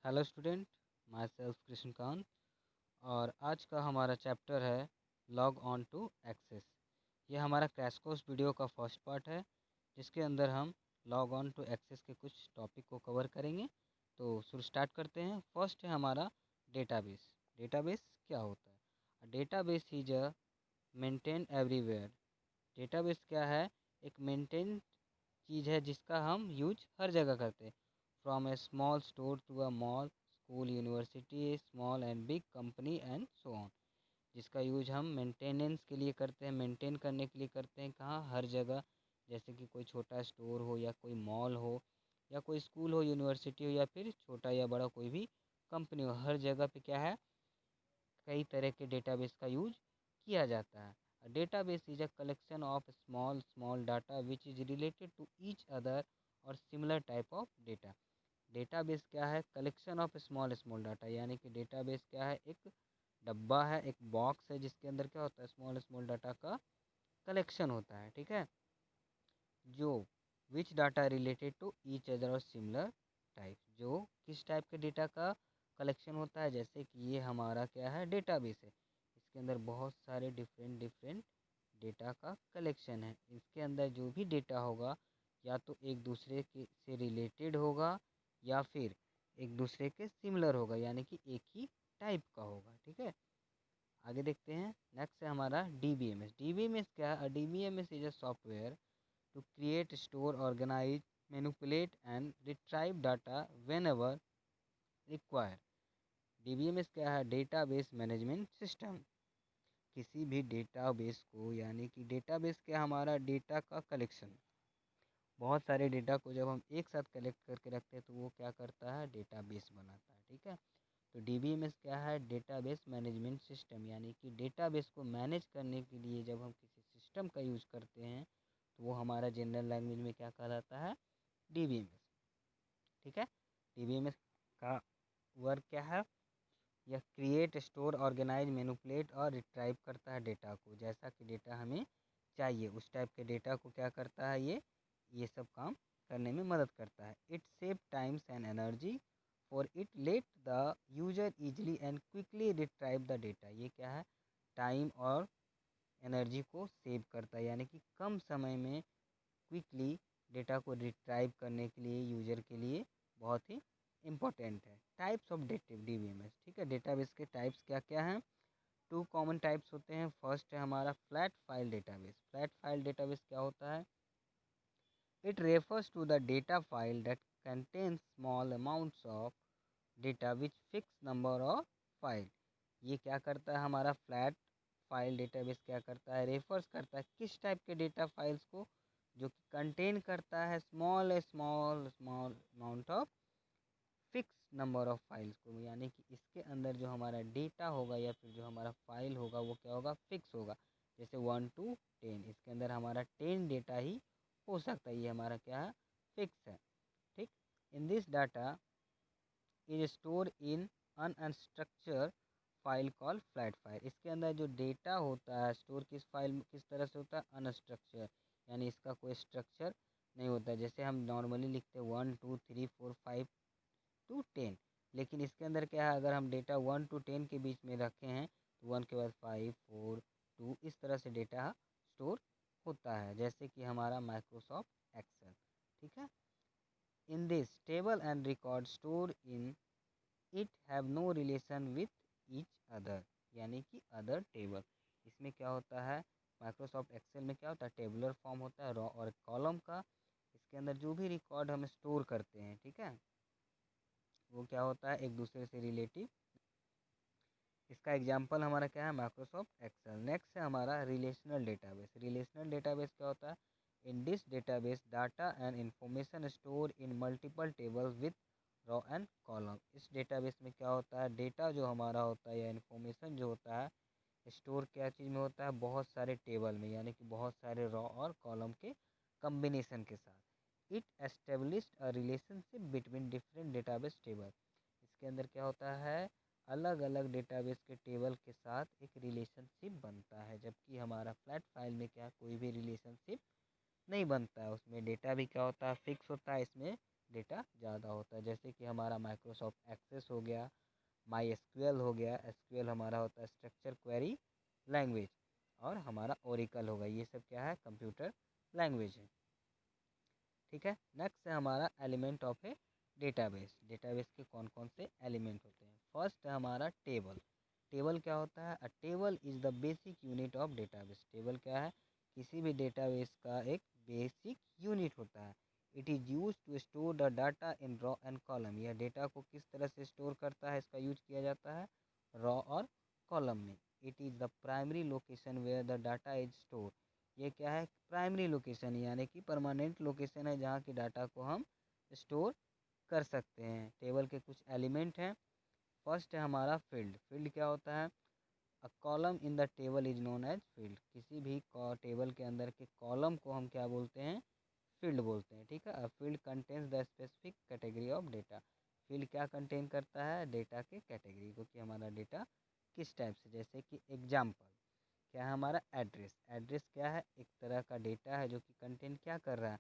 Hello student, my self Krishnakant. और आज का हमारा चैप्टर है लॉग ऑन टू एक्सेस। ये हमारा क्रैश कोर्स वीडियो का फर्स्ट पार्ट है, जिसके अंदर हम लॉग ऑन टू एक्सेस के कुछ टॉपिक को कवर करेंगे। तो शुरू स्टार्ट करते हैं। फर्स्ट है हमारा डेटाबेस। डेटाबेस क्या होता है? Database is a maintain everywhere. Database क्या है? एक मेंटेन चीज़ है जिसका हम यूज हर जगह करते हैं। From a small store to a mall, school, university, small and big company and so on. जिसका यूज हम मेंटेनेंस के लिए करते हैं, मेंटेन करने के लिए करते हैं। कहाँ? हर जगह। जैसे कि कोई छोटा स्टोर हो या कोई मॉल हो या कोई स्कूल हो, यूनिवर्सिटी हो या फिर छोटा या बड़ा कोई भी कंपनी हो, हर जगह पे क्या है, कई तरह के डेटाबेस का यूज किया जाता है। Database is a collection of small small data which is related to each other और similar type of data. Database क्या है? Collection of small small data. यानी कि डेटाबेस क्या है? एक डब्बा है, एक बॉक्स है, जिसके अंदर क्या होता है? स्मॉल स्मॉल डाटा का कलेक्शन होता है। ठीक है, जो which data related to each other और सिमिलर टाइप। जो किस टाइप के डेटा का कलेक्शन होता है? जैसे कि ये हमारा क्या है? डेटाबेस है। इसके अंदर बहुत सारे डिफरेंट डिफरेंट डेटा का कलेक्शन है। इसके अंदर जो भी डेटा होगा या तो एक दूसरे के से रिलेटेड होगा या फिर एक दूसरे के सिमिलर होगा, यानी कि एक ही टाइप का होगा। ठीक है, आगे देखते हैं। नेक्स्ट है हमारा DBMS। DBMS क्या है? DBMS is a software to create, store, organize, manipulate and retrieve data whenever required। DBMS क्या है? Database management system. किसी भी डेटाबेस को, यानी कि डेटाबेस क्या? हमारा डेटा का कलेक्शन। बहुत सारे डेटा को जब हम एक साथ कलेक्ट करके रखते हैं तो वो क्या करता है? डेटाबेस बनाता है। ठीक है, तो DBMS क्या है? Database management system. यानी कि डेटाबेस को मैनेज करने के लिए जब हम किसी सिस्टम का यूज़ करते हैं तो वो हमारा जनरल लैंग्वेज में क्या कहलाता है? DBMS। ठीक है, DBMS का वर्क क्या है? यह क्रिएट, स्टोर, ऑर्गेनाइज, मैनिपुलेट और रिट्राइव करता है डेटा को। जैसा कि डेटा हमें चाहिए उस टाइप के डेटा को क्या करता है? ये सब काम करने में मदद करता है। It save times and energy for it let the user easily and quickly retrieve the data. ये क्या है? टाइम और एनर्जी को सेव करता है, यानी कि कम समय में क्विकली डेटा को रिट्राइव करने के लिए यूजर के लिए बहुत ही इम्पोर्टेंट है। Types of DBMS। ठीक है, डेटाबेस के टाइप्स क्या क्या हैं? टू कॉमन टाइप्स होते हैं। फर्स्ट है हमारा flat file database. Flat file database क्या होता है? It refers to the data file that contains small amounts of data which fix number of file. ये क्या करता है? हमारा फ्लैट फाइल डेटाबेस क्या करता है? रेफर्स करता है किस टाइप के डेटा फाइल्स को? जो कि कंटेन करता है small small small amount of fix number of files को। यानी कि इसके अंदर जो हमारा डेटा होगा या फिर जो हमारा फाइल होगा वो क्या होगा? फिक्स होगा। जैसे 1 to 10, इसके अंदर हमारा 10 डेटा ही हो सकता है। ये हमारा क्या है? फिक्स है। ठीक, in this data is store in unstructured file call flat file. इसके अंदर जो डेटा होता है स्टोर किस तरह से होता है? अनस्ट्रक्चर, यानी इसका कोई स्ट्रक्चर नहीं होता है। जैसे हम नॉर्मली लिखते हैं 1 2 3 4 5 to 10, लेकिन इसके अंदर क्या है? अगर हम डेटा 1 to 10 के बीच में रखे हैं तो 1 के बाद 5 4 2 इस तरह से डेटा स्टोर होता है, जैसे कि हमारा माइक्रोसॉफ्ट एक्सेल। ठीक है, in this table and record store in it have no relation with each other, यानी कि अदर टेबल। इसमें क्या होता है? माइक्रोसॉफ्ट एक्सेल में क्या होता है? टेबुलर फॉर्म होता है, रॉ और कॉलम का। इसके अंदर जो भी रिकॉर्ड हम स्टोर करते हैं, ठीक है, वो क्या होता है? एक दूसरे से रिलेटिव। इसका एग्जाम्पल हमारा क्या है? Microsoft Excel. नेक्स्ट है हमारा रिलेशनल डेटाबेस। रिलेशनल डेटाबेस क्या होता है? In this database data and information store in multiple table with raw and column. इस डेटाबेस में क्या होता है? डेटा जो हमारा होता है या इन्फॉर्मेशन जो होता है स्टोर क्या चीज़ में होता है? बहुत सारे टेबल में, यानी कि बहुत सारे रॉ और कॉलम के कम्बिनेशन के साथ। It established a relationship between different database table. इसके अंदर क्या होता है? अलग अलग डेटाबेस के टेबल के साथ एक रिलेशनशिप बनता है, जबकि हमारा फ्लैट फाइल में क्या कोई भी रिलेशनशिप नहीं बनता है। उसमें डेटा भी क्या होता है? फिक्स होता है। इसमें डेटा ज़्यादा होता है। जैसे कि हमारा माइक्रोसॉफ्ट एक्सेस हो गया, माई एसक्यूएल हो गया। एसक्यूएल हमारा होता है स्ट्रक्चर क्वेरी लैंग्वेज, और हमारा ओरेकल होगा। ये सब क्या है, कंप्यूटर लैंग्वेज है। ठीक है, नेक्स्ट है हमारा element of A database. Database के कौन कौन से एलिमेंट होते हैं। फर्स्ट है हमारा टेबल। टेबल क्या होता है, अ table is the basic unit of database. Table क्या है, किसी भी डेटाबेस का एक बेसिक यूनिट होता है। It is use to store the data in row and column. यह डेटा को किस तरह से स्टोर करता है, इसका यूज किया जाता है रॉ और कॉलम में। It is the primary location where the data is store. ये क्या है, प्राइमरी लोकेशन यानी कि परमानेंट लोकेशन है जहाँ की डाटा को हम स्टोर कर सकते हैं। टेबल के कुछ एलिमेंट हैं। फर्स्ट है हमारा फील्ड। फील्ड क्या होता है, a column in the table is known as field. किसी भी टेबल के अंदर के कॉलम को हम क्या बोलते हैं, फील्ड बोलते हैं। ठीक है, a field contains the specific category of data. Field क्या कंटेन करता है, डेटा के कैटेगरी को, कि हमारा डेटा किस टाइप से। जैसे कि एग्जाम्पल क्या है हमारा एड्रेस। एड्रेस क्या है, एक तरह का डेटा है जो कि कंटेन क्या कर रहा है,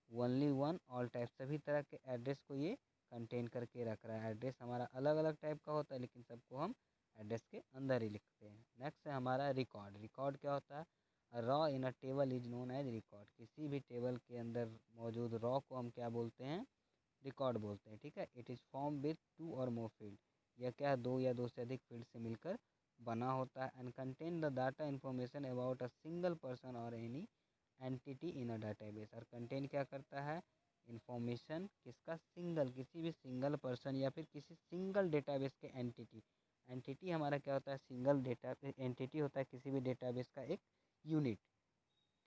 ओनली वन ऑल टाइप, सभी तरह के एड्रेस को ये कंटेन करके रख रहा है। एड्रेस हमारा अलग अलग टाइप का होता है, लेकिन सबको हम एड्रेस के अंदर ही लिखते हैं। नेक्स्ट है हमारा रिकॉर्ड। रिकॉर्ड क्या होता है, row in a table is known as record. किसी भी टेबल के अंदर मौजूद रॉ को हम क्या बोलते हैं, रिकॉर्ड बोलते हैं। ठीक है, it is form with to और मोर फील्ड। यह क्या है, दो या दो से अधिक फील्ड से मिलकर बना होता है। And contain the data information about a single person or any entity in a database. और कंटेन क्या करता है, इंफॉर्मेशन किसका, सिंगल, किसी भी सिंगल पर्सन या फिर किसी सिंगल डेटाबेस के एंटिटी। एंटिटी हमारा क्या होता है, सिंगल डेटा एंटिटी होता है किसी भी डेटाबेस का एक यूनिट।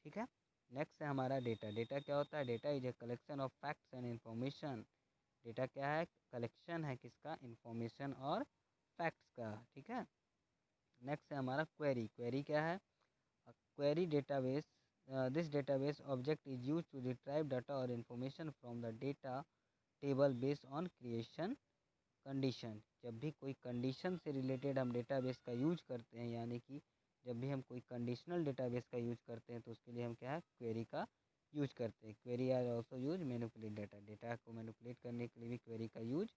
ठीक है, नेक्स्ट है हमारा डेटा। डेटा क्या होता है, data is a collection of facts and information. Data क्या है, कलेक्शन है किसका, इन्फॉर्मेशन और फैक्ट्स का। ठीक है, नेक्स्ट है हमारा क्वेरी। क्वेरी क्या है, query database. This database object is used to retrieve data or information from the data table based on creation condition. जब भी कोई कंडीशन से रिलेटेड हम डेटाबेस का यूज करते हैं, यानी कि जब भी हम कोई कंडीशनल डेटाबेस का यूज करते हैं, तो उसके लिए हम क्या है, क्वेरी का यूज करते हैं। Query are also use manipulate data. Data को मैनिपुलेट करने के लिए भी क्वेरी का यूज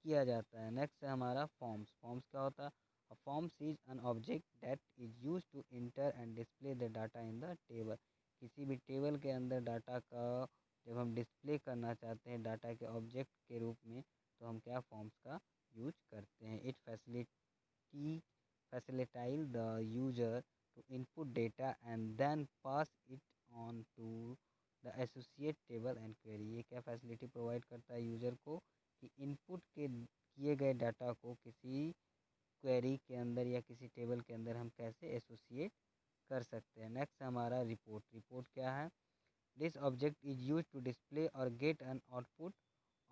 किया जाता है। नेक्स्ट है हमारा फॉर्म्स। फॉर्म्स क्या होता है, a forms is an object that is used to enter and display the data in the table। किसी भी टेबल के अंदर डाटा का जब हम डिस्प्ले करना चाहते हैं डाटा के ऑब्जेक्ट के रूप में, तो हम क्या फॉर्म्स का यूज करते हैं। It facilitates the user to input data and then pass it on to the associate table and query. ये क्या फैसिलिटी प्रोवाइड करता है यूज़र को, कि इनपुट के किए गए डाटा को किसी क्वेरी के अंदर या किसी टेबल के अंदर हम कैसे एसोसिएट कर सकते हैं। नेक्स्ट हमारा रिपोर्ट। रिपोर्ट क्या है, this object is use to display or get an output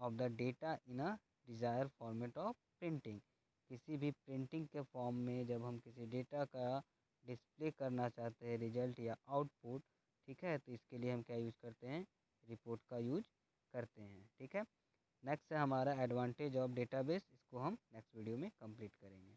of the data in a desire format of printing. किसी भी प्रिंटिंग के फॉर्म में जब हम किसी डेटा का डिस्प्ले करना चाहते हैं, रिजल्ट या आउटपुट, ठीक है, तो इसके लिए हम क्या यूज करते हैं, रिपोर्ट का यूज करते हैं। ठीक है, नेक्स्ट है हमारा एडवांटेज ऑफ डेटाबेस। इसको हम नेक्स्ट वीडियो में कंप्लीट करेंगे।